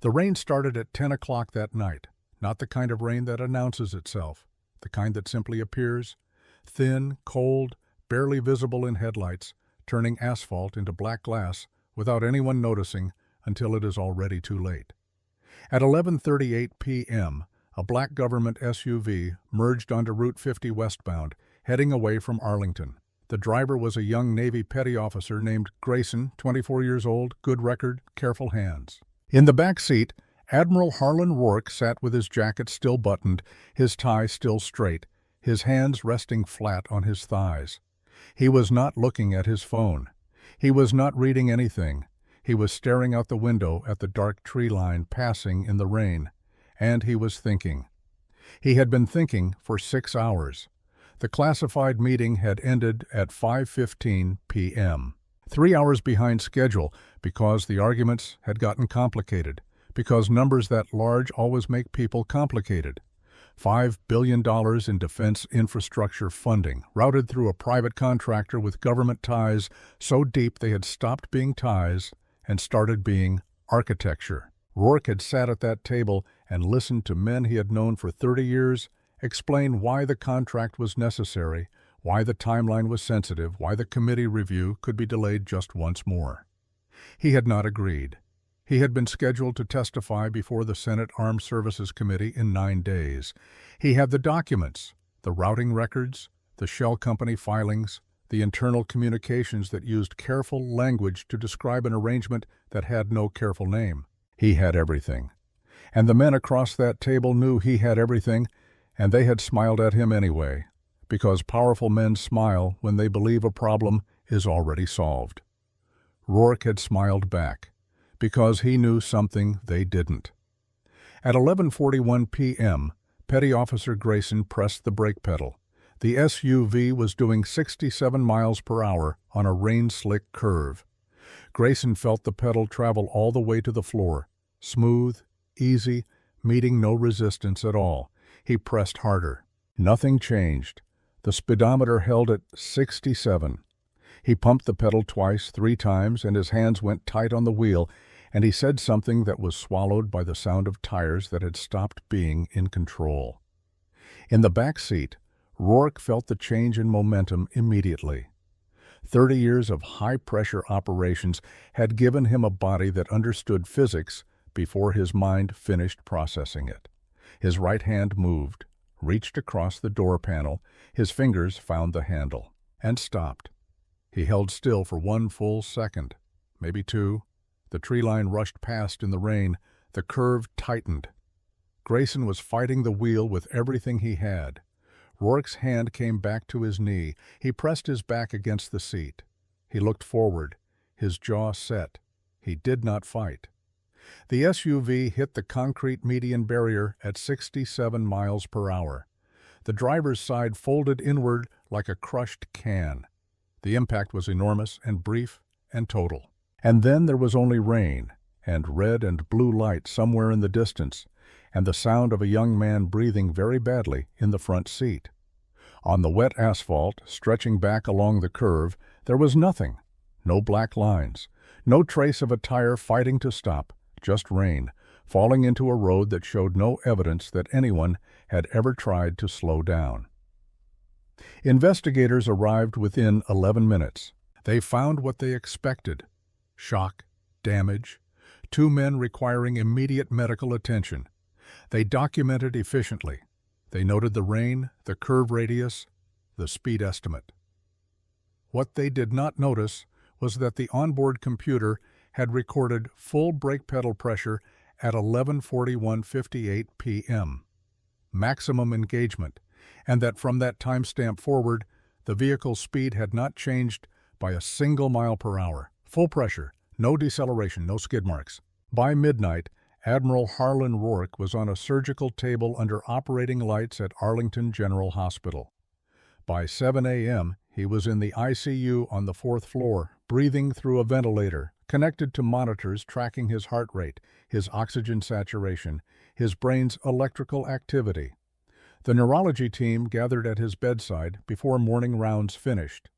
The rain started at 10 o'clock that night, not the kind of rain that announces itself, the kind that simply appears, thin, cold, barely visible in headlights, turning asphalt into black glass without anyone noticing until it is already too late. At 11:38 p.m., a black government SUV merged onto Route 50 westbound, heading away from Arlington. The driver was a young Navy petty officer named Grayson, 24 years old, good record, careful hands. In the back seat, Admiral Harlan Rourke sat with his jacket still buttoned, his tie still straight, his hands resting flat on his thighs. He was not looking at his phone. He was not reading anything. He was staring out the window at the dark tree line passing in the rain. And he was thinking. He had been thinking for 6 hours. The classified meeting had ended at 5:15 p.m. 3 hours behind schedule because the arguments had gotten complicated, because numbers that large always make people complicated. $5 billion in defense infrastructure funding, routed through a private contractor with government ties so deep they had stopped being ties and started being architecture. Rourke had sat at that table and listened to men he had known for 30 years explain why the contract was necessary, why the timeline was sensitive, why the committee review could be delayed just once more. He had not agreed. He had been scheduled to testify before the Senate Armed Services Committee in 9 days. He had the documents, the routing records, the shell company filings, the internal communications that used careful language to describe an arrangement that had no careful name. He had everything. And the men across that table knew he had everything, and they had smiled at him anyway, because powerful men smile when they believe a problem is already solved. Rourke had smiled back, because he knew something they didn't. At 11:41 p.m., Petty Officer Grayson pressed the brake pedal. The SUV was doing 67 miles per hour on a rain-slick curve. Grayson felt the pedal travel all the way to the floor, smooth, easy, meeting no resistance at all. He pressed harder. Nothing changed. The speedometer held at 67. He pumped the pedal twice, 3 times, and his hands went tight on the wheel, and he said something that was swallowed by the sound of tires that had stopped being in control. In the back seat, Rourke felt the change in momentum immediately. 30 years of high-pressure operations had given him a body that understood physics before his mind finished processing it. His right hand moved, reached across the door panel, his fingers found the handle, and stopped. He held still for 1 full second, maybe 2. The tree line rushed past in the rain. The curve tightened. Grayson was fighting the wheel with everything he had. Rourke's hand came back to his knee. He pressed his back against the seat. He looked forward, his jaw set. He did not fight. The SUV hit the concrete median barrier at 67 miles per hour. The driver's side folded inward like a crushed can. The impact was enormous and brief and total. And then there was only rain, and red and blue light somewhere in the distance, and the sound of a young man breathing very badly in the front seat. On the wet asphalt, stretching back along the curve, there was nothing. No black lines. No trace of a tire fighting to stop. Just rain, falling into a road that showed no evidence that anyone had ever tried to slow down. Investigators arrived within 11 minutes. They found what they expected. Shock, damage, 2 men requiring immediate medical attention. They documented efficiently. They noted the rain, the curve radius, the speed estimate. What they did not notice was that the onboard computer had recorded full brake pedal pressure at 11:41:58 p.m., maximum engagement, and that from that timestamp forward, the vehicle's speed had not changed by a single mile per hour. Full pressure, no deceleration, no skid marks. By midnight, Admiral Harlan Rourke was on a surgical table under operating lights at Arlington General Hospital. By 7 a.m., he was in the ICU on the 4th floor, breathing through a ventilator, connected to monitors tracking his heart rate, his oxygen saturation, his brain's electrical activity. The neurology team gathered at his bedside before morning rounds finished.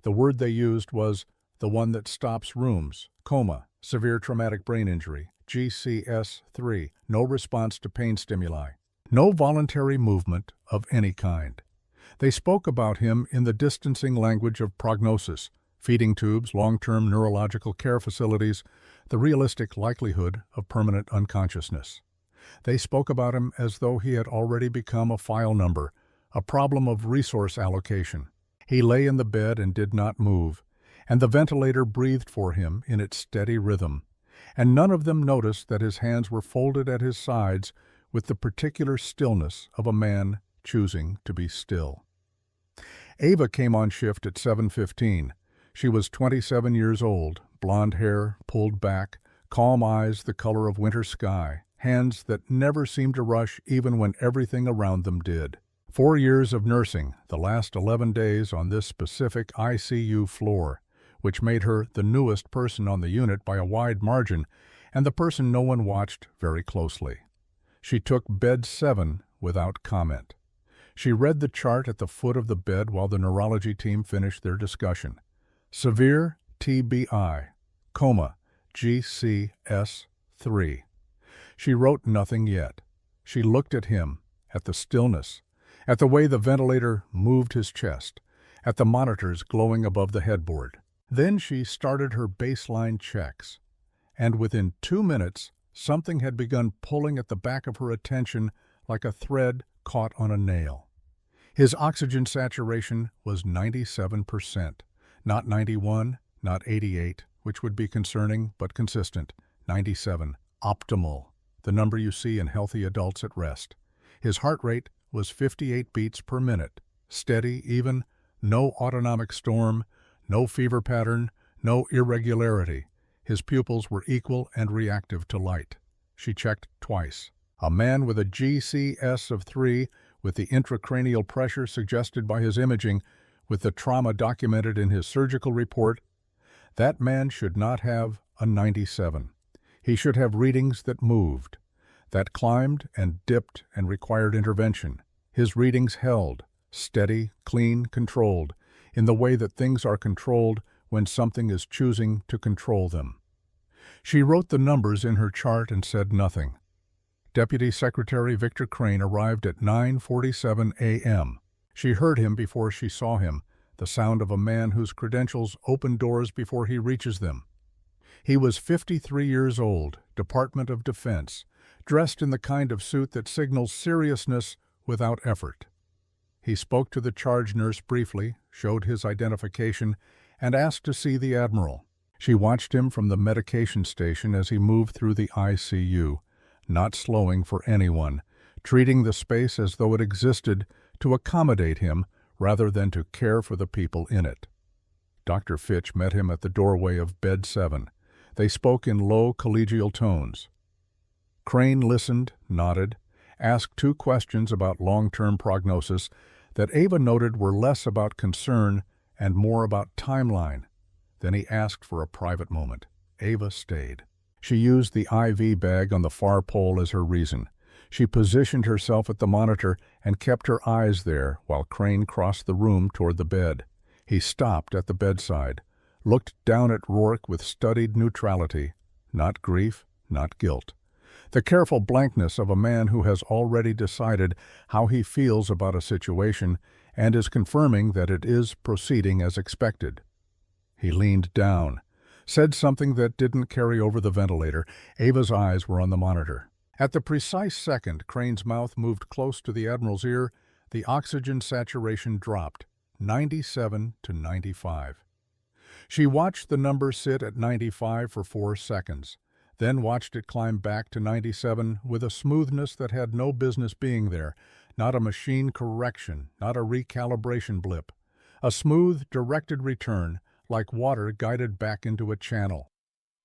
The word they used was the one that stops rooms: coma, severe traumatic brain injury, GCS3, no response to pain stimuli. No voluntary movement of any kind. They spoke about him in the distancing language of prognosis, feeding tubes, long-term neurological care facilities, the realistic likelihood of permanent unconsciousness. They spoke about him as though he had already become a file number, a problem of resource allocation. He lay in the bed and did not move, and the ventilator breathed for him in its steady rhythm, and none of them noticed that his hands were folded at his sides with the particular stillness of a man choosing to be still. Ava came on shift at 7:15. She was 27 years old, blonde hair pulled back, calm eyes the color of winter sky, hands that never seemed to rush even when everything around them did. 4 years of nursing, the last 11 days on this specific ICU floor, which made her the newest person on the unit by a wide margin and the person no one watched very closely. She took bed 7 without comment. She read the chart at the foot of the bed while the neurology team finished their discussion. Severe TBI, coma, GCS3. She wrote nothing yet. She looked at him, at the stillness, at the way the ventilator moved his chest, at the monitors glowing above the headboard. Then she started her baseline checks, and within 2 minutes, something had begun pulling at the back of her attention like a thread caught on a nail. His oxygen saturation was 97%, not 91, not 88, which would be concerning but consistent, 97, optimal, the number you see in healthy adults at rest. His heart rate was 58 beats per minute, steady, even, no autonomic storm, no fever pattern, no irregularity. His pupils were equal and reactive to light. She checked twice. A man with a GCS of 3, with the intracranial pressure suggested by his imaging, with the trauma documented in his surgical report, that man should not have a 97. He should have readings that moved, that climbed and dipped and required intervention. His readings held, steady, clean, controlled, in the way that things are controlled when something is choosing to control them. She wrote the numbers in her chart and said nothing. Deputy Secretary Victor Crane arrived at 9:47 a.m. She heard him before she saw him, the sound of a man whose credentials open doors before he reaches them. He was 53 years old, Department of Defense, dressed in the kind of suit that signals seriousness without effort. He spoke to the charge nurse briefly, showed his identification, and asked to see the Admiral. She watched him from the medication station as he moved through the ICU, not slowing for anyone, treating the space as though it existed to accommodate him rather than to care for the people in it. Dr. Fitch met him at the doorway of bed 7. They spoke in low, collegial tones. Crane listened, nodded, asked 2 questions about long-term prognosis that Ava noted were less about concern and more about timeline. Then he asked for a private moment. Ava stayed. She used the IV bag on the far pole as her reason. She positioned herself at the monitor and kept her eyes there while Crane crossed the room toward the bed. He stopped at the bedside, looked down at Rourke with studied neutrality, not grief, not guilt. The careful blankness of a man who has already decided how he feels about a situation and is confirming that it is proceeding as expected. He leaned down, said something that didn't carry over the ventilator. Ava's eyes were on the monitor. At the precise second Crane's mouth moved close to the Admiral's ear, the oxygen saturation dropped, 97 to 95. She watched the number sit at 95 for 4 seconds, then watched it climb back to 97 with a smoothness that had no business being there, not a machine correction, not a recalibration blip. A smooth, directed return, like water guided back into a channel.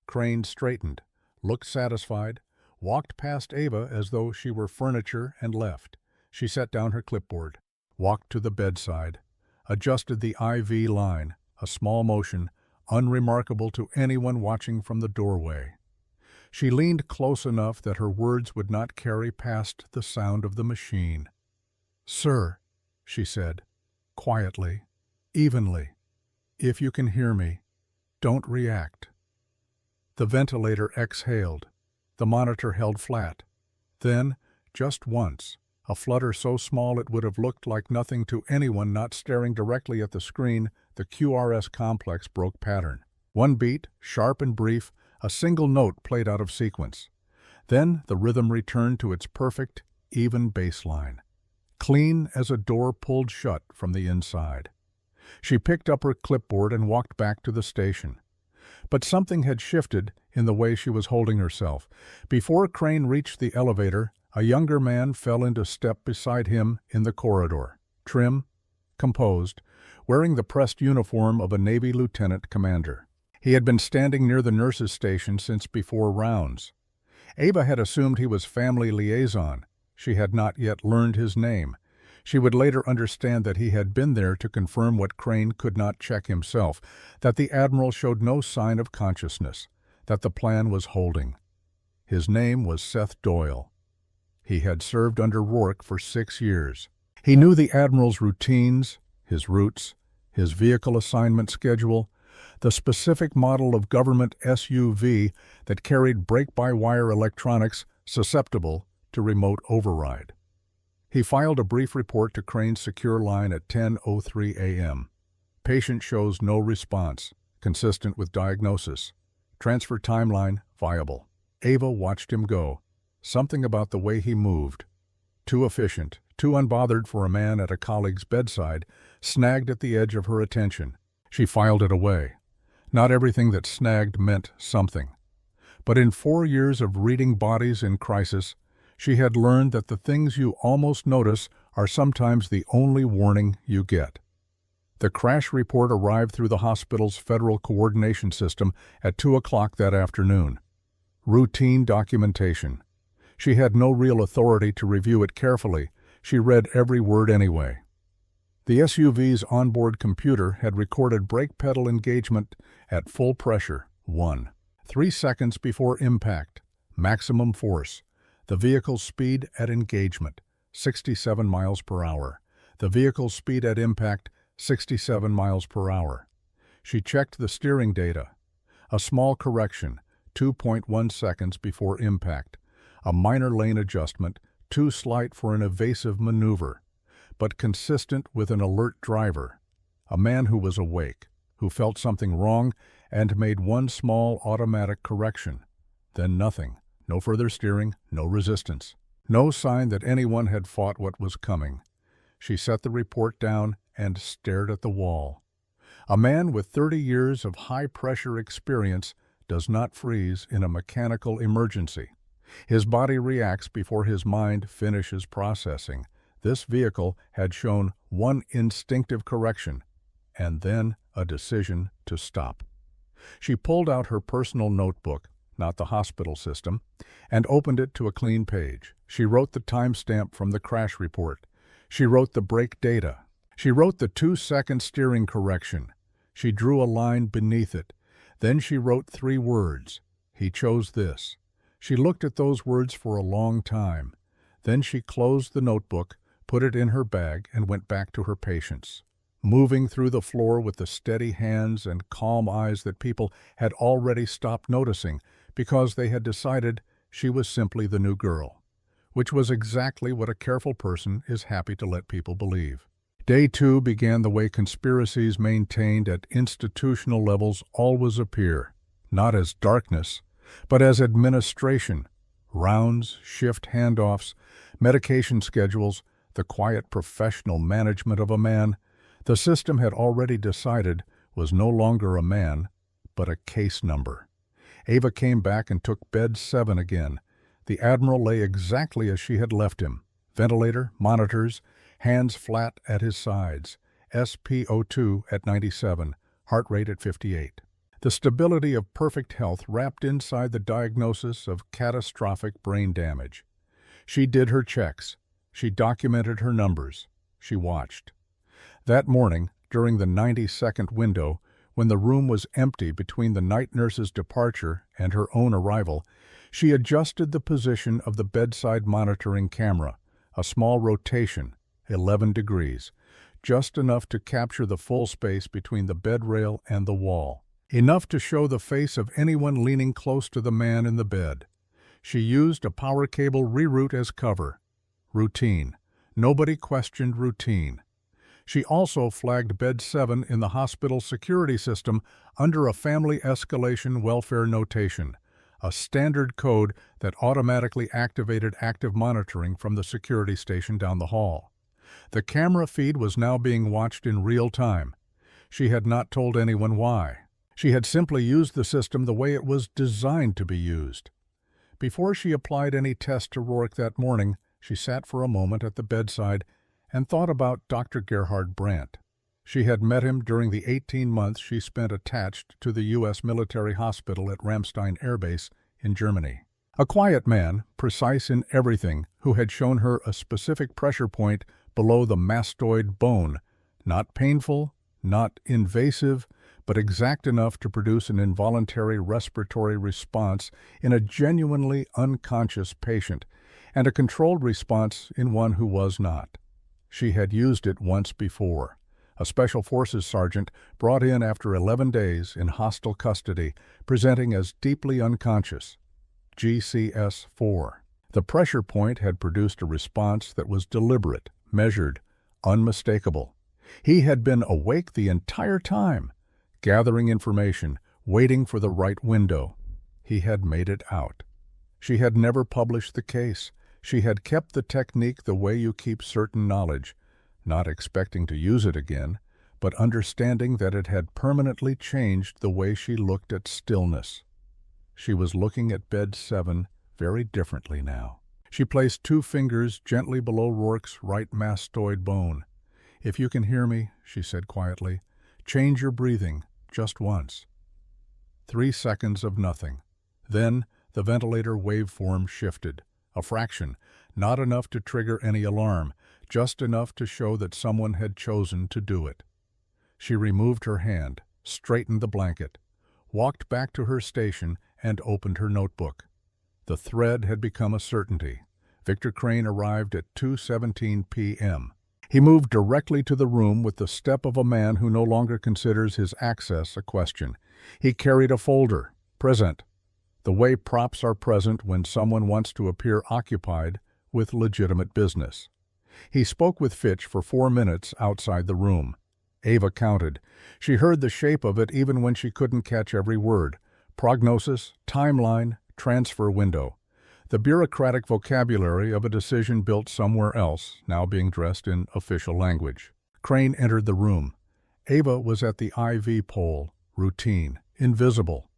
Crane straightened, looked satisfied, walked past Ava as though she were furniture and left. She set down her clipboard, walked to the bedside, adjusted the IV line, a small motion, unremarkable to anyone watching from the doorway. She leaned close enough that her words would not carry past the sound of the machine. "Sir," she said, quietly, evenly, "if you can hear me, don't react." The ventilator exhaled. The monitor held flat. Then, just once, a flutter so small it would have looked like nothing to anyone not staring directly at the screen, the QRS complex broke pattern. One beat, sharp and brief, a single note played out of sequence. Then the rhythm returned to its perfect, even bass line, clean as a door pulled shut from the inside. She picked up her clipboard and walked back to the station. But something had shifted in the way she was holding herself. Before Crane reached the elevator, a younger man fell into step beside him in the corridor, trim, composed, wearing the pressed uniform of a Navy lieutenant commander. He had been standing near the nurses' station since before rounds. Ava had assumed he was family liaison. She had not yet learned his name. She would later understand that he had been there to confirm what Crane could not check himself, that the Admiral showed no sign of consciousness, that the plan was holding. His name was Seth Doyle. He had served under Rourke for 6 years. He knew the Admiral's routines, his routes, his vehicle assignment schedule, the specific model of government SUV that carried brake-by-wire electronics susceptible to remote override. He filed a brief report to Crane's secure line at 10:03 a.m. Patient shows no response, consistent with diagnosis. Transfer timeline viable. Ava watched him go. Something about the way he moved, too efficient, too unbothered for a man at a colleague's bedside, snagged at the edge of her attention. She filed it away. Not everything that snagged meant something. But in 4 years of reading bodies in crisis, she had learned that the things you almost notice are sometimes the only warning you get. The crash report arrived through the hospital's federal coordination system at 2 o'clock that afternoon. Routine documentation. She had no real authority to review it carefully. She read every word anyway. The SUV's onboard computer had recorded brake pedal engagement at full pressure, 3 seconds before impact, maximum force. The vehicle's speed at engagement, 67 miles per hour. The vehicle's speed at impact, 67 miles per hour. She checked the steering data. A small correction, 2.1 seconds before impact. A minor lane adjustment, too slight for an evasive maneuver, but consistent with an alert driver. A man who was awake, who felt something wrong and made one small automatic correction. Then nothing. No further steering, no resistance. No sign that anyone had fought what was coming. She set the report down and stared at the wall. A man with 30 years of high-pressure experience does not freeze in a mechanical emergency. His body reacts before his mind finishes processing. This vehicle had shown one instinctive correction, and then a decision to stop. She pulled out her personal notebook, not the hospital system, and opened it to a clean page. She wrote the timestamp from the crash report. She wrote the brake data. She wrote the 2-second steering correction. She drew a line beneath it. Then she wrote 3 words. He chose this. She looked at those words for a long time. Then she closed the notebook, put it in her bag, and went back to her patients, moving through the floor with the steady hands and calm eyes that people had already stopped noticing because they had decided she was simply the new girl, which was exactly what a careful person is happy to let people believe. Day 2 began the way conspiracies maintained at institutional levels always appear, not as darkness, but as administration, rounds, shift handoffs, medication schedules, the quiet professional management of a man the system had already decided was no longer a man, but a case number. Ava came back and took bed 7 again. The Admiral lay exactly as she had left him. Ventilator, monitors, hands flat at his sides, SpO2 at 97, heart rate at 58. The stability of perfect health wrapped inside the diagnosis of catastrophic brain damage. She did her checks. She documented her numbers. She watched. That morning, during the 90-second window, when the room was empty between the night nurse's departure and her own arrival, she adjusted the position of the bedside monitoring camera, a small rotation, 11 degrees, just enough to capture the full space between the bed rail and the wall, enough to show the face of anyone leaning close to the man in the bed. She used a power cable reroute as cover. Routine. Nobody questioned routine. She also flagged Bed 7 in the hospital security system under a family escalation welfare notation, a standard code that automatically activated active monitoring from the security station down the hall. The camera feed was now being watched in real time. She had not told anyone why. She had simply used the system the way it was designed to be used. Before she applied any test to Rourke that morning, she sat for a moment at the bedside and thought about Dr. Gerhard Brandt. She had met him during the 18 months she spent attached to the U.S. military hospital at Ramstein Air Base in Germany. A quiet man, precise in everything, who had shown her a specific pressure point below the mastoid bone, not painful, not invasive, but exact enough to produce an involuntary respiratory response in a genuinely unconscious patient, and a controlled response in one who was not. She had used it once before. A Special Forces sergeant brought in after 11 days in hostile custody, presenting as deeply unconscious. GCS-4. The pressure point had produced a response that was deliberate, measured, unmistakable. He had been awake the entire time, gathering information, waiting for the right window. He had made it out. She had never published the case. She had kept the technique the way you keep certain knowledge, not expecting to use it again, but understanding that it had permanently changed the way she looked at stillness. She was looking at Bed 7 very differently now. She placed 2 fingers gently below Rourke's right mastoid bone. "If you can hear me," she said quietly, "change your breathing, just once." 3 seconds of nothing. Then the ventilator waveform shifted. A fraction, not enough to trigger any alarm, just enough to show that someone had chosen to do it. She removed her hand, straightened the blanket, walked back to her station, and opened her notebook. The thread had become a certainty. Victor Crane arrived at 2:17 p.m. He moved directly to the room with the step of a man who no longer considers his access a question. He carried a folder. Present. The way props are present when someone wants to appear occupied with legitimate business. He spoke with Fitch for 4 minutes outside the room. Ava counted. She heard the shape of it even when she couldn't catch every word. Prognosis, timeline, transfer window. The bureaucratic vocabulary of a decision built somewhere else, now being dressed in official language. Crane entered the room. Ava was at the IV pole, routine, invisible.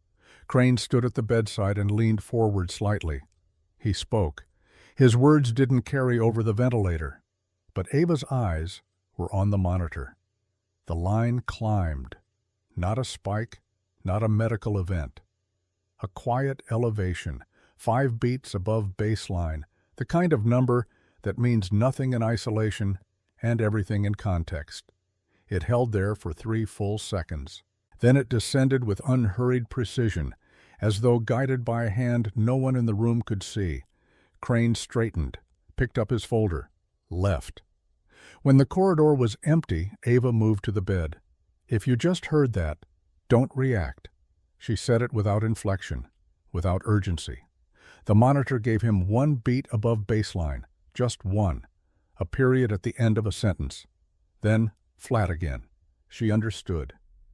Crane stood at the bedside and leaned forward slightly. He spoke. His words didn't carry over the ventilator, but Ava's eyes were on the monitor. The line climbed. Not a spike, not a medical event. A quiet elevation, 5 beats above baseline, the kind of number that means nothing in isolation and everything in context. It held there for 3 full seconds. Then it descended with unhurried precision, as though guided by a hand no one in the room could see. Crane straightened, picked up his folder, left. When the corridor was empty, Ava moved to the bed. "If you just heard that, don't react." She said it without inflection, without urgency. The monitor gave him 1 beat above baseline, just 1, a period at the end of a sentence. Then flat again. She understood.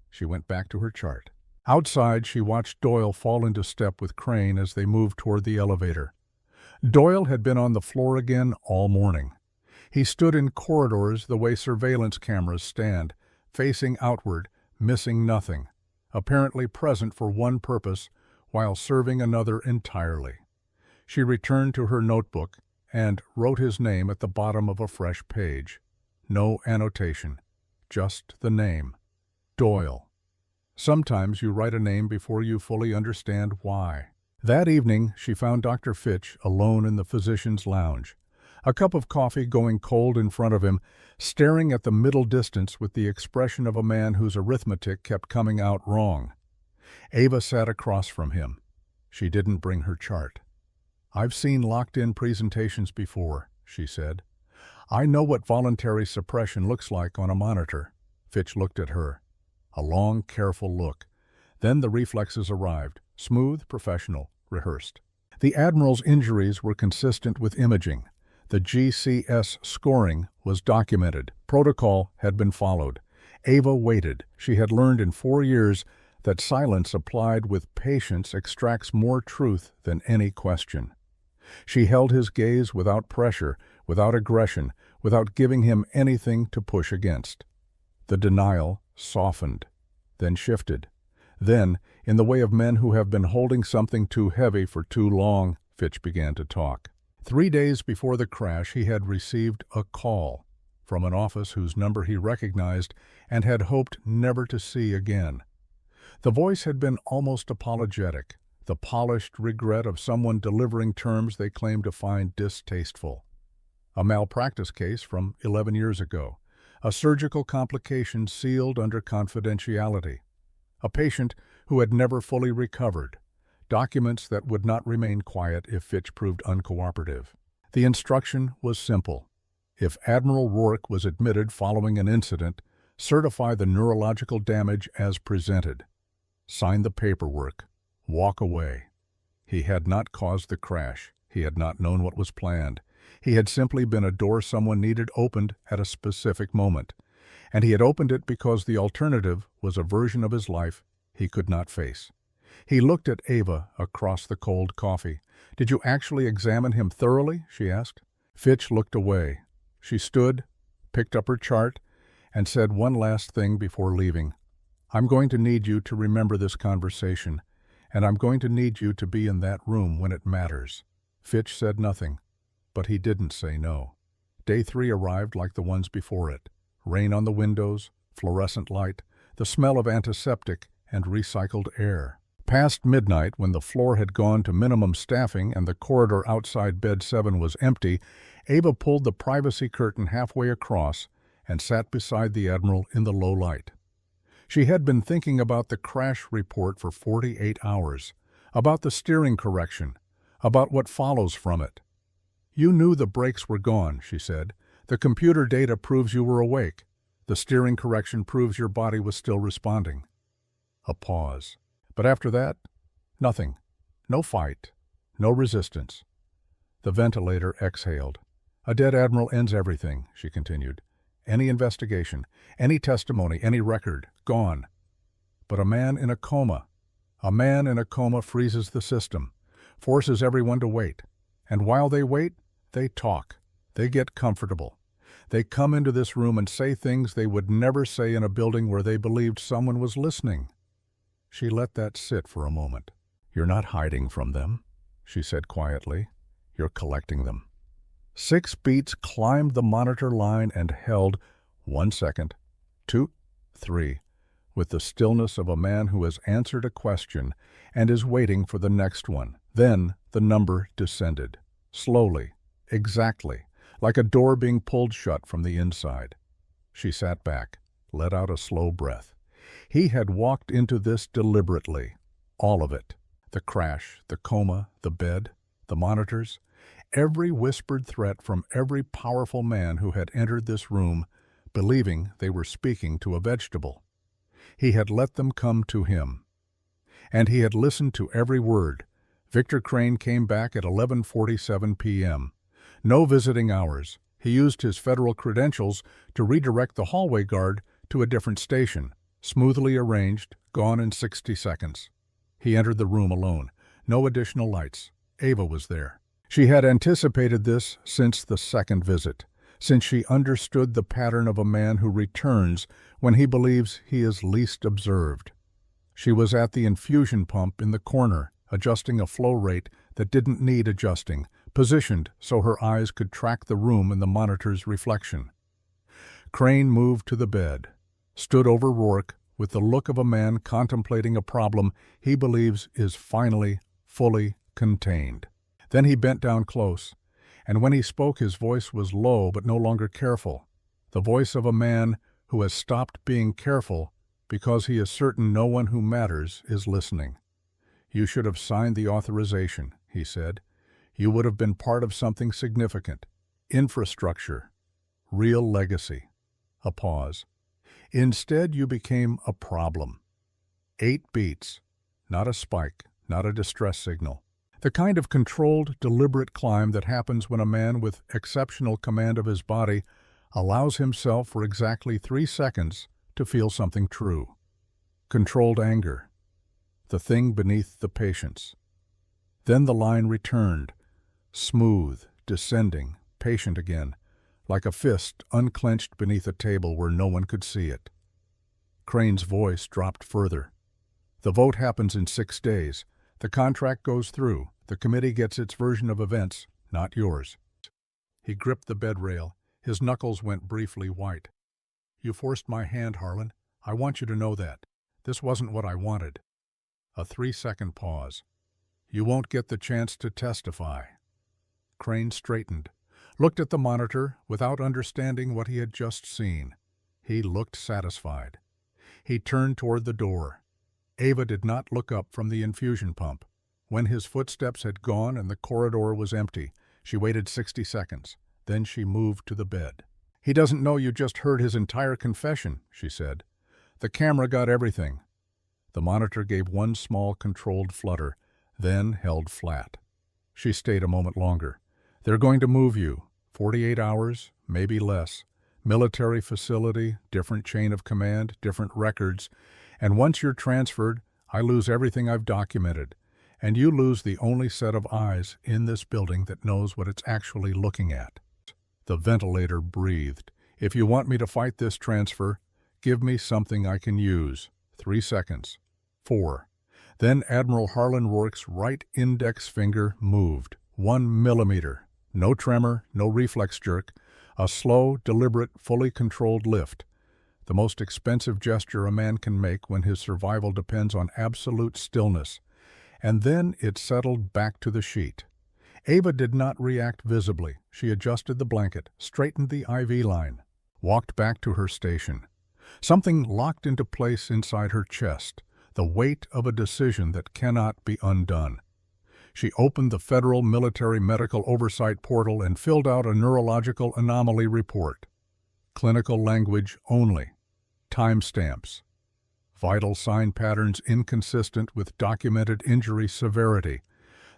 She went back to her chart. Outside, she watched Doyle fall into step with Crane as they moved toward the elevator. Doyle had been on the floor again all morning. He stood in corridors the way surveillance cameras stand, facing outward, missing nothing, apparently present for one purpose while serving another entirely. She returned to her notebook and wrote his name at the bottom of a fresh page. No annotation, just the name. Doyle. Sometimes you write a name before you fully understand why. That evening, she found Dr. Fitch alone in the physician's lounge, a cup of coffee going cold in front of him, staring at the middle distance with the expression of a man whose arithmetic kept coming out wrong. Ava sat across from him. She didn't bring her chart. "I've seen locked-in presentations before," she said. "I know what voluntary suppression looks like on a monitor." Fitch looked at her. A long, careful look. Then the reflexes arrived, smooth, professional, rehearsed. The Admiral's injuries were consistent with imaging. The GCS scoring was documented. Protocol had been followed. Ava waited. She had learned in 4 years that silence applied with patience extracts more truth than any question. She held his gaze without pressure, without aggression, without giving him anything to push against. The denial softened, then shifted. Then, in the way of men who have been holding something too heavy for too long, Fitch began to talk. 3 days before the crash, he had received a call from an office whose number he recognized and had hoped never to see again. The voice had been almost apologetic, the polished regret of someone delivering terms they claimed to find distasteful. A malpractice case from 11 years ago, a surgical complication sealed under confidentiality, a patient who had never fully recovered, documents that would not remain quiet if Fitch proved uncooperative. The instruction was simple. If Admiral Rourke was admitted following an incident, certify the neurological damage as presented. Sign the paperwork. Walk away. He had not caused the crash. He had not known what was planned. He had simply been a door someone needed opened at a specific moment. And he had opened it because the alternative was a version of his life he could not face. He looked at Ava across the cold coffee. "Did you actually examine him thoroughly?" she asked. Fitch looked away. She stood, picked up her chart, and said one last thing before leaving. "I'm going to need you to remember this conversation, and I'm going to need you to be in that room when it matters." Fitch said nothing, but he didn't say no. Day 3 arrived like the ones before it. Rain on the windows, fluorescent light, the smell of antiseptic and recycled air. Past midnight, when the floor had gone to minimum staffing and the corridor outside bed 7 was empty, Ava pulled the privacy curtain halfway across and sat beside the Admiral in the low light. She had been thinking about the crash report for 48 hours, about the steering correction, about what follows from it. "You knew the brakes were gone," she said. "The computer data proves you were awake. The steering correction proves your body was still responding." A pause. But after that, nothing. No fight. No resistance. The ventilator exhaled. "A dead admiral ends everything," she continued. "Any investigation, any testimony, any record, gone. But a man in a coma freezes the system, forces everyone to wait. And while they wait, they talk. They get comfortable. They come into this room and say things they would never say in a building where they believed someone was listening." She let that sit for a moment. "You're not hiding from them," she said quietly. "You're collecting them." 6 beats climbed the monitor line and held 1 second, 2, 3, with the stillness of a man who has answered a question and is waiting for the next one. Then the number descended, slowly, exactly, like a door being pulled shut from the inside. She sat back, let out a slow breath. He had walked into this deliberately, all of it. The crash, the coma, the bed, the monitors, every whispered threat from every powerful man who had entered this room, believing they were speaking to a vegetable. He had let them come to him. And he had listened to every word. Victor Crane came back at 11:47 p.m. No visiting hours. He used his federal credentials to redirect the hallway guard to a different station. Smoothly arranged, gone in 60 seconds. He entered the room alone. No additional lights. Ava was there. She had anticipated this since the second visit, since she understood the pattern of a man who returns when he believes he is least observed. She was at the infusion pump in the corner, adjusting a flow rate that didn't need adjusting, positioned so her eyes could track the room in the monitor's reflection. Crane moved to the bed, stood over Rourke with the look of a man contemplating a problem he believes is finally, fully contained. Then he bent down close, and when he spoke his voice was low but no longer careful, the voice of a man who has stopped being careful because he is certain no one who matters is listening. "You should have signed the authorization," he said. "You would have been part of something significant. Infrastructure. Real legacy." A pause. "Instead, you became a problem." 8 beats. Not a spike, not a distress signal. The kind of controlled, deliberate climb that happens when a man with exceptional command of his body allows himself for exactly 3 seconds to feel something true. Controlled anger, the thing beneath the patience. Then the line returned, smooth, descending, patient again, like a fist unclenched beneath a table where no one could see it. Crane's voice dropped further. The vote happens in 6 days. The contract goes through. The committee gets its version of events, not yours. He gripped the bed rail. His knuckles went briefly white. You forced my hand, Harlan. I want you to know that. This wasn't what I wanted. A 3-second pause. You won't get the chance to testify. Crane straightened, looked at the monitor without understanding what he had just seen. He looked satisfied. He turned toward the door. Ava did not look up from the infusion pump. When his footsteps had gone and the corridor was empty, she waited 60 seconds. Then she moved to the bed. He doesn't know you just heard his entire confession, she said. The camera got everything. The monitor gave one small controlled flutter, then held flat. She stayed a moment longer. They're going to move you. 48 hours, maybe less. Military facility, different chain of command, different records. And once you're transferred, I lose everything I've documented. And you lose the only set of eyes in this building that knows what it's actually looking at. The ventilator breathed. If you want me to fight this transfer, give me something I can use. 3 seconds. 4. Then Admiral Harlan Rourke's right index finger moved. 1 millimeter. No tremor, no reflex jerk. A slow, deliberate, fully controlled lift. The most expensive gesture a man can make when his survival depends on absolute stillness. And then it settled back to the sheet. Ava did not react visibly. She adjusted the blanket, straightened the IV line, walked back to her station. Something locked into place inside her chest, the weight of a decision that cannot be undone. She opened the Federal Military Medical Oversight portal and filled out a neurological anomaly report. Clinical language only. Timestamps. Vital sign patterns inconsistent with documented injury severity.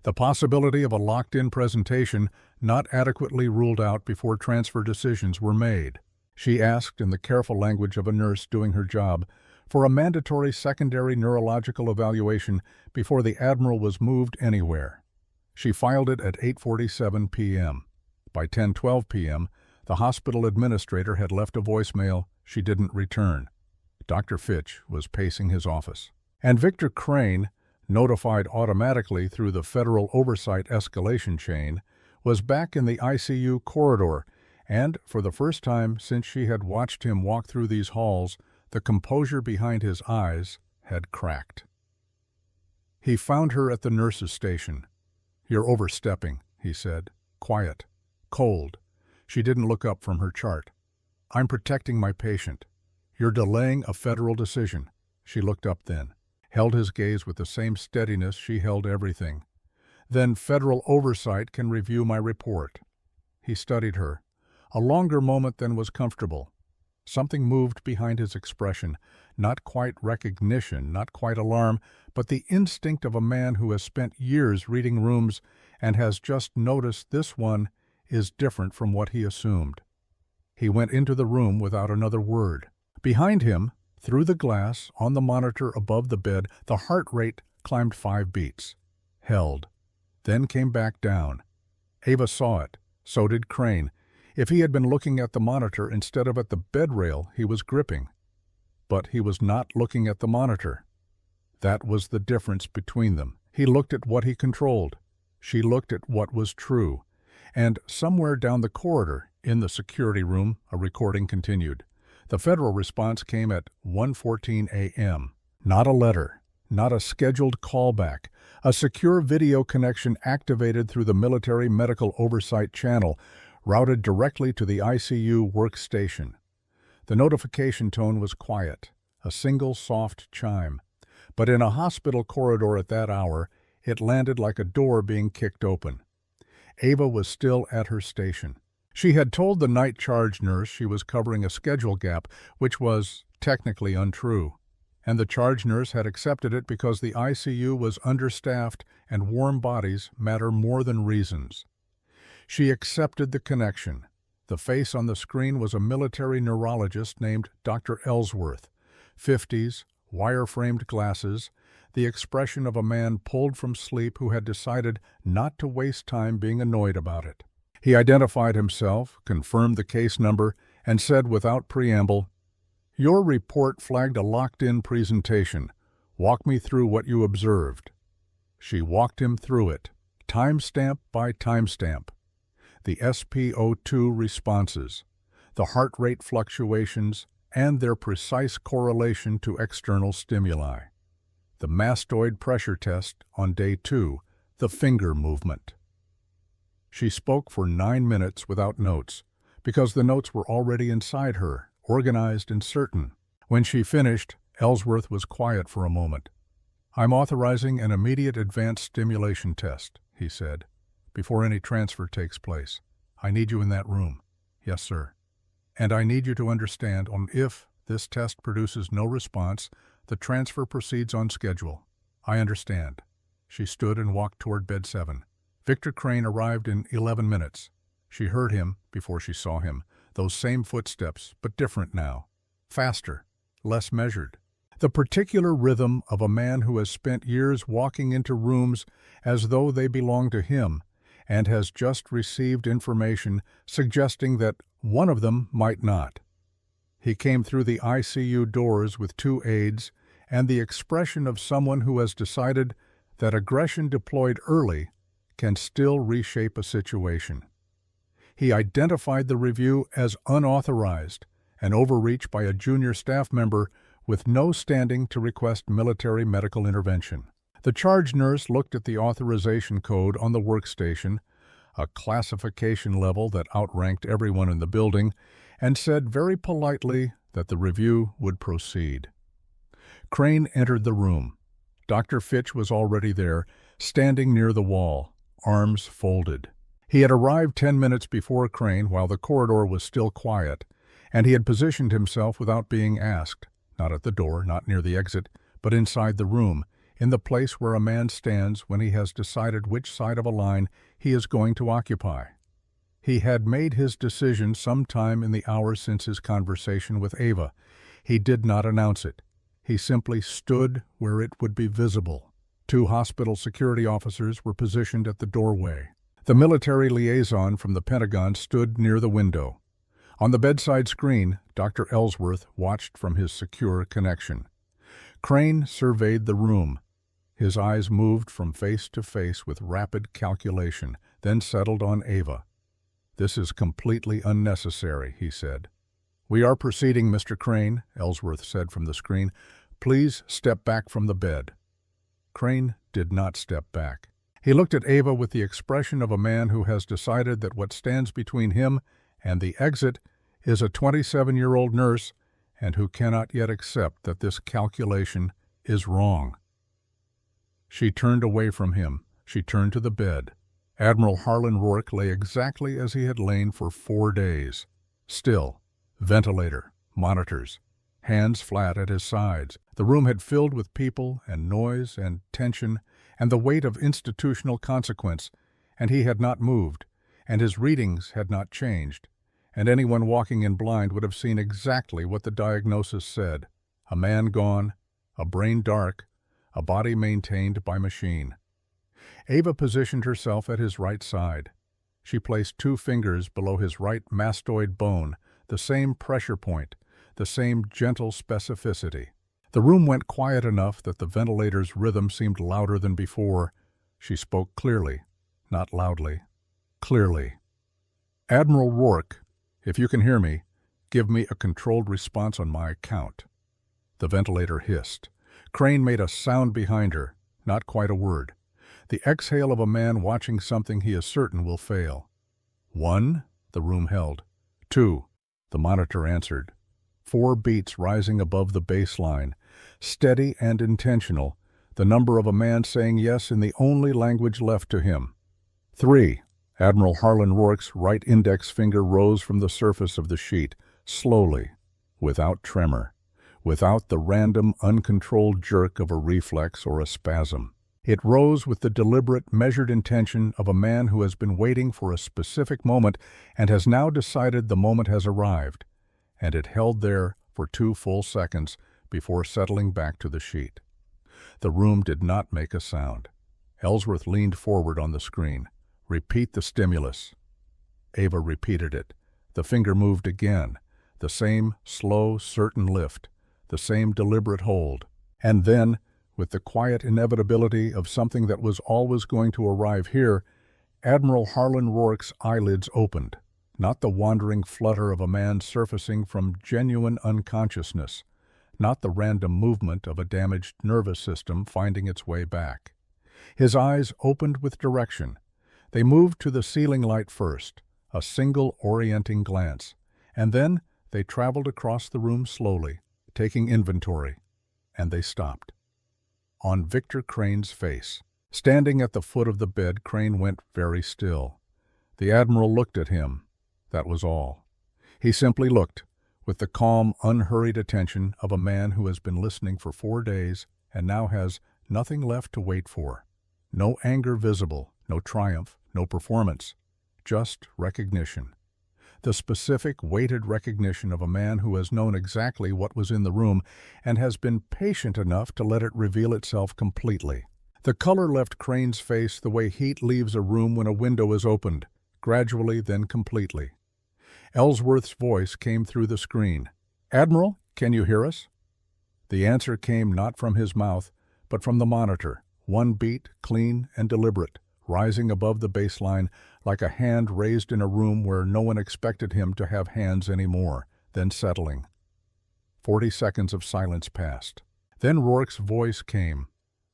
The possibility of a locked-in presentation not adequately ruled out before transfer decisions were made. She asked, in the careful language of a nurse doing her job, for a mandatory secondary neurological evaluation before the Admiral was moved anywhere. She filed it at 8:47 p.m. By 10:12 p.m., the hospital administrator had left a voicemail she didn't return. Dr. Fitch was pacing his office. And Victor Crane, notified automatically through the Federal Oversight escalation chain, was back in the ICU corridor, and, for the first time since she had watched him walk through these halls, the composure behind his eyes had cracked. He found her at the nurse's station. "You're overstepping," he said. Quiet. Cold. She didn't look up from her chart. "I'm protecting my patient. You're delaying a federal decision." She looked up then, held his gaze with the same steadiness she held everything. "Then Federal Oversight can review my report." He studied her. A longer moment than was comfortable. Something moved behind his expression, not quite recognition, not quite alarm, but the instinct of a man who has spent years reading rooms and has just noticed this one is different from what he assumed. He went into the room without another word. Behind him, through the glass, on the monitor above the bed, the heart rate climbed 5 beats. Held. Then came back down. Ava saw it. So did Crane. If he had been looking at the monitor instead of at the bed rail he was gripping. But he was not looking at the monitor. That was the difference between them. He looked at what he controlled. She looked at what was true. And somewhere down the corridor, in the security room, a recording continued. The federal response came at 1:14 a.m. Not a letter, not a scheduled callback. A secure video connection activated through the Military Medical Oversight channel, routed directly to the ICU workstation. The notification tone was quiet, a single soft chime. But in a hospital corridor at that hour, it landed like a door being kicked open. Ava was still at her station. She had told the night charge nurse she was covering a schedule gap, which was technically untrue. and the charge nurse had accepted it because the ICU was understaffed and warm bodies matter more than reasons. She accepted the connection. The face on the screen was a military neurologist named Dr. Ellsworth, 50s, wire-framed glasses, the expression of a man pulled from sleep who had decided not to waste time being annoyed about it. He identified himself, confirmed the case number, and said without preamble, "Your report flagged a locked-in presentation. Walk me through what you observed." She walked him through it, timestamp by timestamp. The SpO2 responses, the heart rate fluctuations, and their precise correlation to external stimuli. The mastoid pressure test on day 2, the finger movement. She spoke for 9 minutes without notes, because the notes were already inside her, organized and certain. When she finished, Ellsworth was quiet for a moment. "I'm authorizing an immediate advanced stimulation test," he said, "before any transfer takes place. I need you in that room." "Yes, sir." "And I need you to understand if this test produces no response, the transfer proceeds on schedule." "I understand." She stood and walked toward bed 7. Victor Crane arrived in 11 minutes. She heard him before she saw him, those same footsteps, but different now. Faster, less measured. The particular rhythm of a man who has spent years walking into rooms as though they belong to him and has just received information suggesting that one of them might not. He came through the ICU doors with 2 aides and the expression of someone who has decided that aggression deployed early can still reshape a situation. He identified the review as unauthorized, an overreach by a junior staff member with no standing to request military medical intervention. The charge nurse looked at the authorization code on the workstation, a classification level that outranked everyone in the building, and said very politely that the review would proceed. Crane entered the room. Dr. Fitch was already there, standing near the wall, arms folded. He had arrived 10 minutes before Crane while the corridor was still quiet, and he had positioned himself without being asked, not at the door, not near the exit, but inside the room, in the place where a man stands when he has decided which side of a line he is going to occupy. He had made his decision sometime in the hours since his conversation with Ava. He did not announce it. He simply stood where it would be visible. 2 hospital security officers were positioned at the doorway. The military liaison from the Pentagon stood near the window. On the bedside screen, Dr. Ellsworth watched from his secure connection. Crane surveyed the room. His eyes moved from face to face with rapid calculation, then settled on Ava. "This is completely unnecessary," he said. "We are proceeding, Mr. Crane," Ellsworth said from the screen. "Please step back from the bed." Crane did not step back. He looked at Ava with the expression of a man who has decided that what stands between him and the exit is a 27-year-old nurse and who cannot yet accept that this calculation is wrong. She turned away from him. She turned to the bed. Admiral Harlan Rourke lay exactly as he had lain for 4 days. Still, ventilator, monitors, hands flat at his sides. The room had filled with people and noise and tension and the weight of institutional consequence, and he had not moved, and his readings had not changed, and anyone walking in blind would have seen exactly what the diagnosis said: a man gone, a brain dark, a body maintained by machine. Ava positioned herself at his right side. She placed 2 fingers below his right mastoid bone, the same pressure point, the same gentle specificity. The room went quiet enough that the ventilator's rhythm seemed louder than before. She spoke clearly, not loudly, clearly. "Admiral Rourke, if you can hear me, give me a controlled response on my count." The ventilator hissed. Crane made a sound behind her, not quite a word. The exhale of a man watching something he is certain will fail. 1, the room held. 2, the monitor answered. 4 beats rising above the baseline, steady and intentional, the number of a man saying yes in the only language left to him. 3, Admiral Harlan Rourke's right index finger rose from the surface of the sheet, slowly, without tremor, without the random, uncontrolled jerk of a reflex or a spasm. It rose with the deliberate, measured intention of a man who has been waiting for a specific moment and has now decided the moment has arrived, and it held there for 2 full seconds before settling back to the sheet. The room did not make a sound. Ellsworth leaned forward on the screen. "Repeat the stimulus." Ava repeated it. The finger moved again. The same slow, certain lift. The same deliberate hold. And then, with the quiet inevitability of something that was always going to arrive here, Admiral Harlan Rourke's eyelids opened. Not the wandering flutter of a man surfacing from genuine unconsciousness. Not the random movement of a damaged nervous system finding its way back. His eyes opened with direction. They moved to the ceiling light first, a single orienting glance, and then they traveled across the room slowly, taking inventory, and they stopped. On Victor Crane's face. Standing at the foot of the bed, Crane went very still. The Admiral looked at him. That was all. He simply looked, with the calm, unhurried attention of a man who has been listening for 4 days and now has nothing left to wait for. No anger visible, no triumph, no performance, just recognition. The specific, weighted recognition of a man who has known exactly what was in the room and has been patient enough to let it reveal itself completely. The color left Crane's face the way heat leaves a room when a window is opened, gradually then completely. Ellsworth's voice came through the screen. "Admiral, can you hear us?" The answer came not from his mouth, but from the monitor, one beat, clean and deliberate, rising above the baseline like a hand raised in a room where no one expected him to have hands anymore, then settling. 40 seconds of silence passed. Then Rourke's voice came,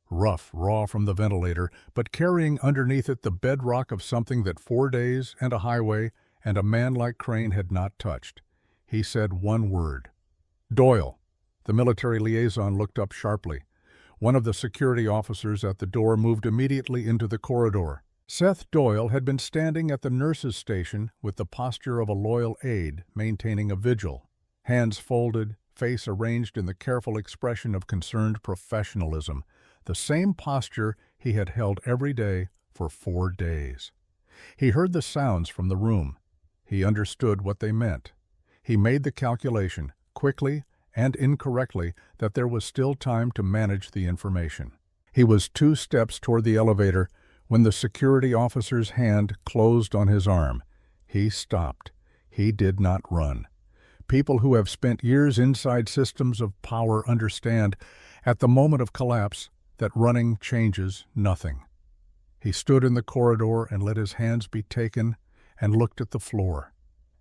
rough, raw from the ventilator, but carrying underneath it the bedrock of something that 4 days and a highway and a man like Crane had not touched. He said one word. "Doyle." The military liaison looked up sharply. One of the security officers at the door moved immediately into the corridor. Seth Doyle had been standing at the nurse's station with the posture of a loyal aide maintaining a vigil, hands folded, face arranged in the careful expression of concerned professionalism, the same posture he had held every day for 4 days. He heard the sounds from the room. He understood what they meant. He made the calculation, quickly and incorrectly, that there was still time to manage the information. He was 2 steps toward the elevator when the security officer's hand closed on his arm. He stopped. He did not run. People who have spent years inside systems of power understand, at the moment of collapse, that running changes nothing. He stood in the corridor and let his hands be taken and looked at the floor.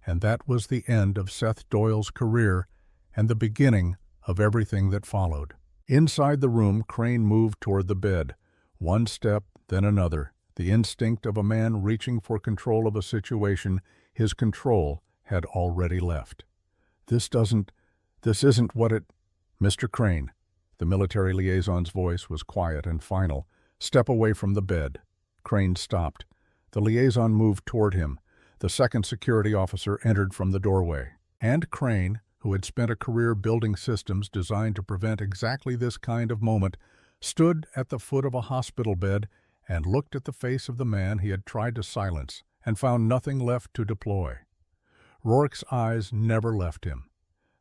And that was the end of Seth Doyle's career and the beginning of everything that followed. Inside the room, Crane moved toward the bed. 1 step, then another, the instinct of a man reaching for control of a situation his control had already left. This isn't what it... "Mr. Crane," the military liaison's voice was quiet and final. "Step away from the bed." Crane stopped. The liaison moved toward him. The second security officer entered from the doorway. And Crane, who had spent a career building systems designed to prevent exactly this kind of moment, stood at the foot of a hospital bed and looked at the face of the man he had tried to silence and found nothing left to deploy. Rourke's eyes never left him.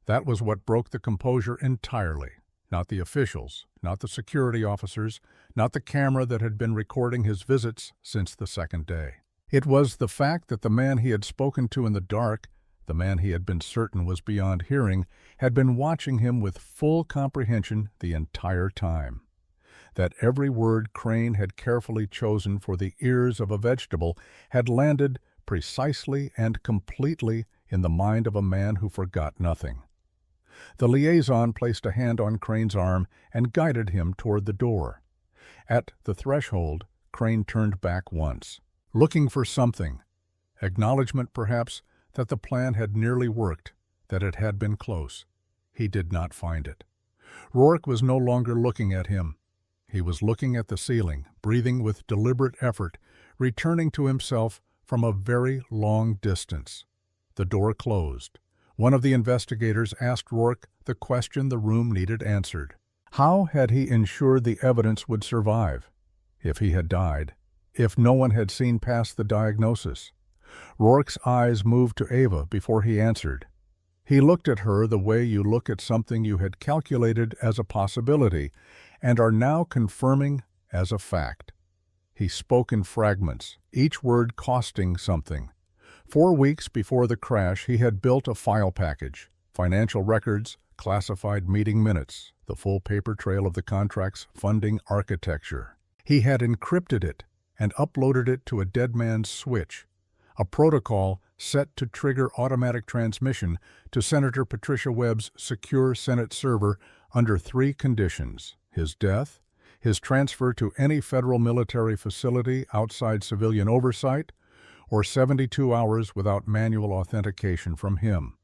That was what broke the composure entirely. Not the officials, not the security officers, not the camera that had been recording his visits since the second day. It was the fact that the man he had spoken to in the dark, the man he had been certain was beyond hearing, had been watching him with full comprehension the entire time. That every word Crane had carefully chosen for the ears of a vegetable had landed precisely and completely in the mind of a man who forgot nothing. The liaison placed a hand on Crane's arm and guided him toward the door. At the threshold, Crane turned back once, looking for something. Acknowledgement, perhaps, that the plan had nearly worked, that it had been close. He did not find it. Rourke was no longer looking at him. He was looking at the ceiling, breathing with deliberate effort, returning to himself from a very long distance. The door closed. One of the investigators asked Rourke the question the room needed answered. How had he ensured the evidence would survive? If he had died? If no one had seen past the diagnosis? Rourke's eyes moved to Ava before he answered. He looked at her the way you look at something you had calculated as a possibility and are now confirming as a fact. He spoke in fragments, each word costing something. 4 weeks before the crash, he had built a file package, financial records, classified meeting minutes, the full paper trail of the contract's funding architecture. He had encrypted it and uploaded it to a dead man's switch, a protocol set to trigger automatic transmission to Senator Patricia Webb's secure Senate server under 3 conditions: his death, his transfer to any federal military facility outside civilian oversight, or 72 hours without manual authentication from him.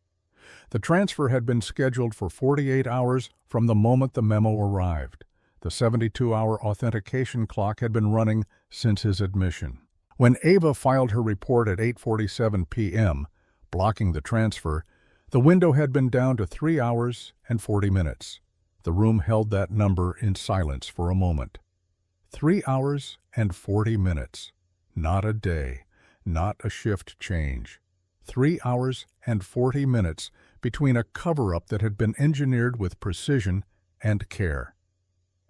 The transfer had been scheduled for 48 hours from the moment the memo arrived. The 72-hour authentication clock had been running since his admission. When Ava filed her report at 8:47 p.m., blocking the transfer, the window had been down to 3 hours and 40 minutes. The room held that number in silence for a moment. 3 hours and 40 minutes. Not a day. Not a shift change. 3 hours and 40 minutes between a cover-up that had been engineered with precision and care,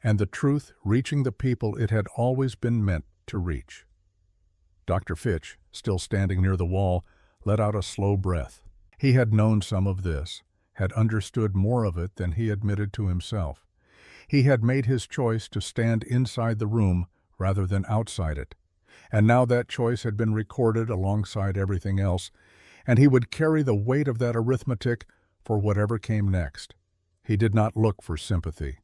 and the truth reaching the people it had always been meant to reach. Dr. Fitch, still standing near the wall, let out a slow breath. He had known some of this, had understood more of it than he admitted to himself. He had made his choice to stand inside the room rather than outside it. And now that choice had been recorded alongside everything else, and he would carry the weight of that arithmetic for whatever came next. He did not look for sympathy.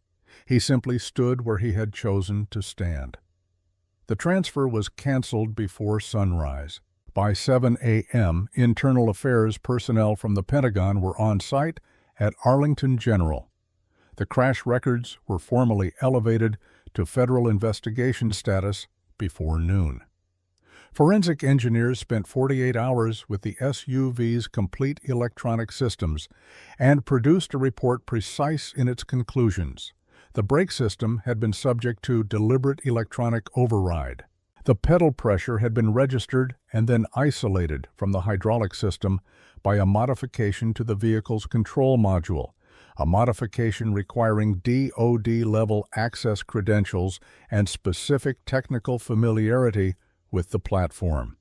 He simply stood where he had chosen to stand. The transfer was canceled before sunrise. By 7 a.m., Internal Affairs personnel from the Pentagon were on site at Arlington General. The crash records were formally elevated to federal investigation status before noon. Forensic engineers spent 48 hours with the SUV's complete electronic systems and produced a report precise in its conclusions. The brake system had been subject to deliberate electronic override. The pedal pressure had been registered and then isolated from the hydraulic system by a modification to the vehicle's control module, a modification requiring DoD-level access credentials and specific technical familiarity with the platform.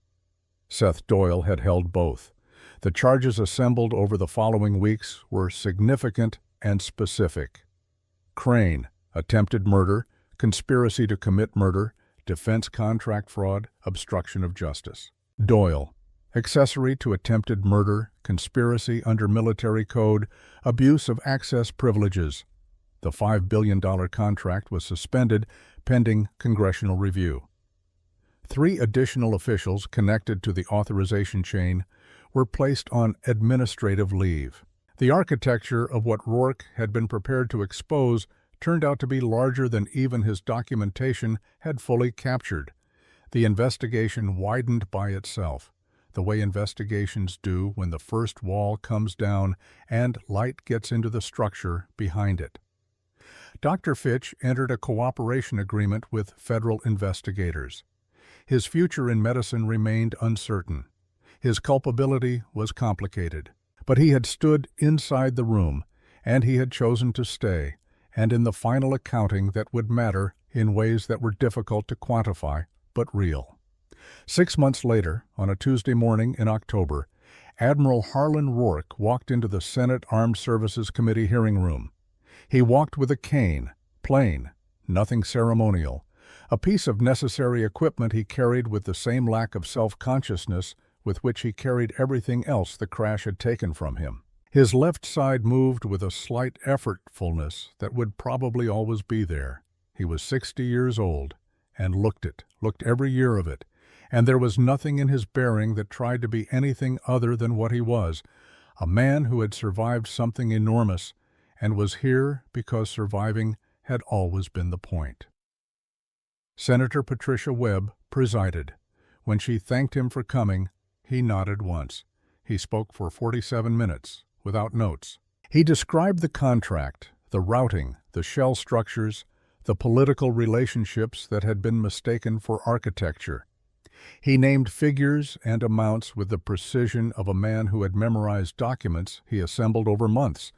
Seth Doyle had held both. The charges assembled over the following weeks were significant and specific. Crane, attempted murder, conspiracy to commit murder, defense contract fraud, obstruction of justice. Doyle, accessory to attempted murder, conspiracy under military code, abuse of access privileges. The $5 billion contract was suspended pending congressional review. 3 additional officials connected to the authorization chain were placed on administrative leave. The architecture of what Rourke had been prepared to expose turned out to be larger than even his documentation had fully captured. The investigation widened by itself, the way investigations do when the first wall comes down and light gets into the structure behind it. Dr. Fitch entered a cooperation agreement with federal investigators. His future in medicine remained uncertain. His culpability was complicated. But he had stood inside the room, and he had chosen to stay, and in the final accounting that would matter in ways that were difficult to quantify, but real. 6 months later, on a Tuesday morning in October, Admiral Harlan Rourke walked into the Senate Armed Services Committee hearing room. He walked with a cane, plain, nothing ceremonial, a piece of necessary equipment he carried with the same lack of self-consciousness with which he carried everything else the crash had taken from him. His left side moved with a slight effortfulness that would probably always be there. He was 60 years old, and looked every year of it, and there was nothing in his bearing that tried to be anything other than what he was, a man who had survived something enormous, and was here because surviving had always been the point. Senator Patricia Webb presided. When she thanked him for coming, he nodded once. He spoke for 47 minutes, without notes. He described the contract, the routing, the shell structures, the political relationships that had been mistaken for architecture. He named figures and amounts with the precision of a man who had memorized documents he assembled over months,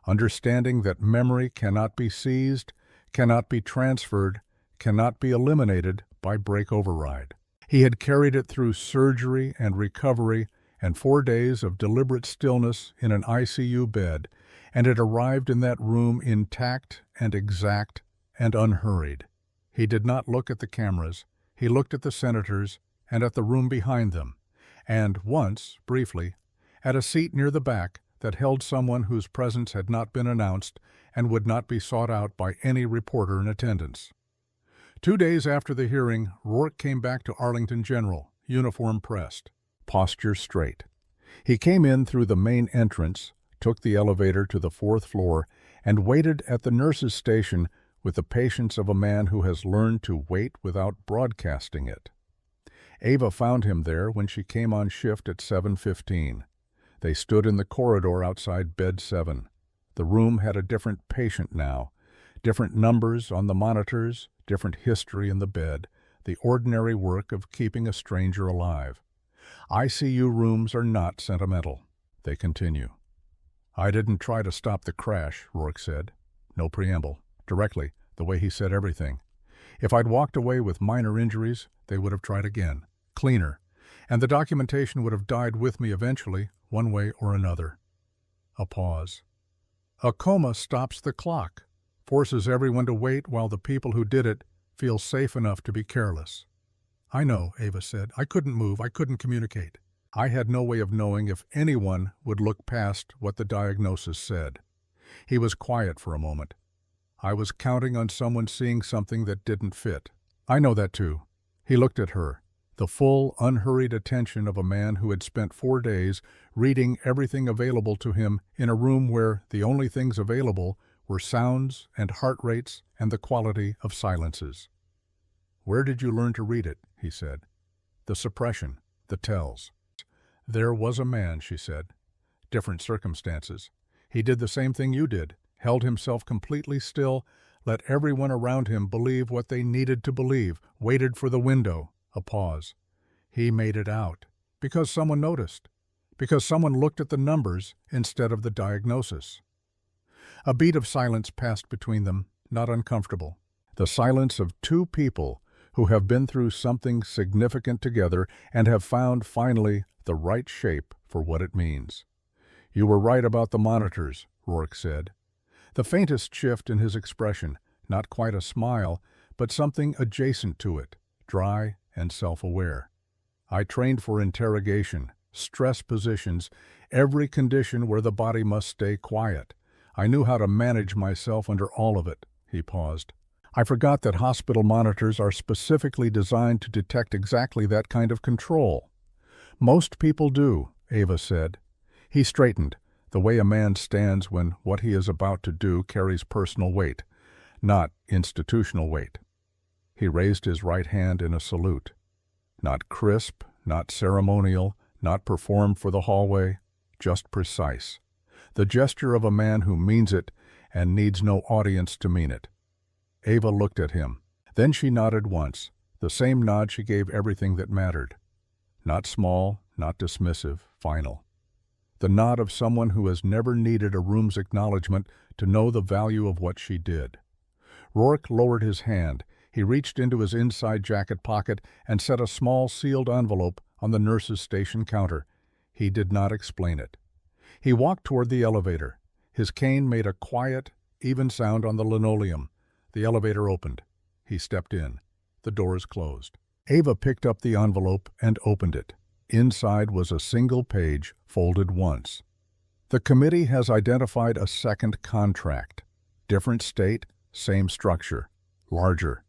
understanding that memory cannot be seized, cannot be transferred, cannot be eliminated by break override. He had carried it through surgery and recovery and 4 days of deliberate stillness in an ICU bed, and it arrived in that room intact and exact and unhurried. He did not look at the cameras. He looked at the senators and at the room behind them, and once, briefly, at a seat near the back that held someone whose presence had not been announced and would not be sought out by any reporter in attendance. 2 days after the hearing, Rourke came back to Arlington General, uniform pressed, posture straight. He came in through the main entrance, took the elevator to the 4th floor, and waited at the nurse's station with the patience of a man who has learned to wait without broadcasting it. Ava found him there when she came on shift at 7:15. They stood in the corridor outside bed 7. The room had a different patient now, different numbers on the monitors, different history in the bed, the ordinary work of keeping a stranger alive. ICU rooms are not sentimental. They continue. "I didn't try to stop the crash," Rourke said. No preamble. Directly, the way he said everything. If I'd walked away with minor injuries, they would have tried again. Cleaner. And the documentation would have died with me eventually, one way or another. A pause. A coma stops the clock, forces everyone to wait while the people who did it feel safe enough to be careless. "I know," Ava said. "I couldn't move. I couldn't communicate. I had no way of knowing if anyone would look past what the diagnosis said." He was quiet for a moment. "I was counting on someone seeing something that didn't fit." "I know that too." He looked at her, the full, unhurried attention of a man who had spent 4 days reading everything available to him in a room where the only things available were sounds and heart rates and the quality of silences. "Where did you learn to read it?" he said. "The suppression, the tells." "There was a man," she said. "Different circumstances. He did the same thing you did, held himself completely still, let everyone around him believe what they needed to believe, waited for the window." A pause. "He made it out. Because someone noticed. Because someone looked at the numbers instead of the diagnosis." A beat of silence passed between them, not uncomfortable. The silence of 2 people who have been through something significant together and have found, finally, the right shape for what it means. "You were right about the monitors," Rourke said. The faintest shift in his expression, not quite a smile, but something adjacent to it, dry and self-aware. "I trained for interrogation, stress positions, every condition where the body must stay quiet. I knew how to manage myself under all of it." He paused. "I forgot that hospital monitors are specifically designed to detect exactly that kind of control." "Most people do," Ava said. He straightened, the way a man stands when what he is about to do carries personal weight, not institutional weight. He raised his right hand in a salute. Not crisp, not ceremonial, not performed for the hallway, just precise. The gesture of a man who means it and needs no audience to mean it. Ava looked at him. Then she nodded once, the same nod she gave everything that mattered. Not small, not dismissive, final. The nod of someone who has never needed a room's acknowledgement to know the value of what she did. Rourke lowered his hand. He reached into his inside jacket pocket and set a small sealed envelope on the nurse's station counter. He did not explain it. He walked toward the elevator. His cane made a quiet, even sound on the linoleum. The elevator opened. He stepped in. The doors closed. Ava picked up the envelope and opened it. Inside was a single page, folded once. "The committee has identified a second contract. Different state, same structure. Larger.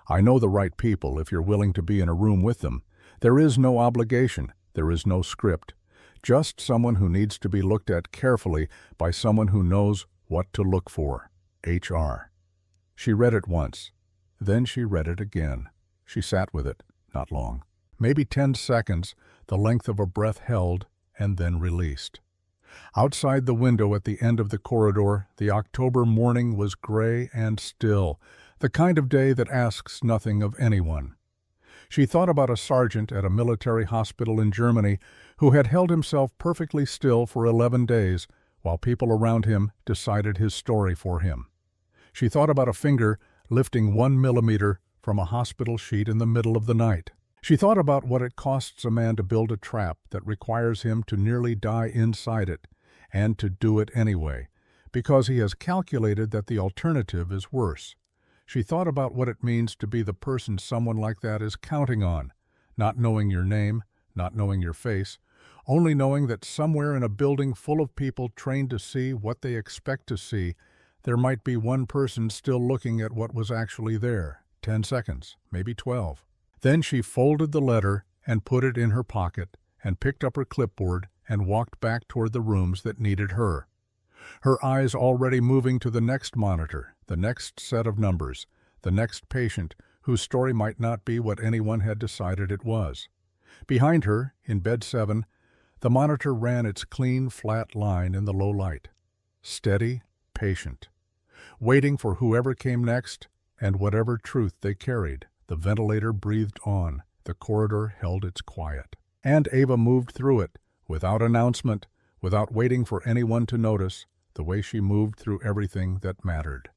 I know the right people if you're willing to be in a room with them. There is no obligation. There is no script. Just someone who needs to be looked at carefully by someone who knows what to look for. HR." She read it once. Then she read it again. She sat with it, not long. Maybe 10 seconds, the length of a breath held and then released. Outside the window at the end of the corridor, the October morning was gray and still, the kind of day that asks nothing of anyone. She thought about a sergeant at a military hospital in Germany who had held himself perfectly still for 11 days while people around him decided his story for him. She thought about a finger lifting 1 millimeter from a hospital sheet in the middle of the night. She thought about what it costs a man to build a trap that requires him to nearly die inside it, and to do it anyway, because he has calculated that the alternative is worse. She thought about what it means to be the person someone like that is counting on, not knowing your name, not knowing your face, only knowing that somewhere in a building full of people trained to see what they expect to see, there might be one person still looking at what was actually there, 10 seconds, maybe 12. Then she folded the letter and put it in her pocket and picked up her clipboard and walked back toward the rooms that needed her. Her eyes already moving to the next monitor, the next set of numbers, the next patient whose story might not be what anyone had decided it was. Behind her, in bed 7, the monitor ran its clean, flat line in the low light. Steady, patient. Waiting for whoever came next and whatever truth they carried. The ventilator breathed on. The corridor held its quiet. And Ava moved through it, without announcement, without waiting for anyone to notice, the way she moved through everything that mattered.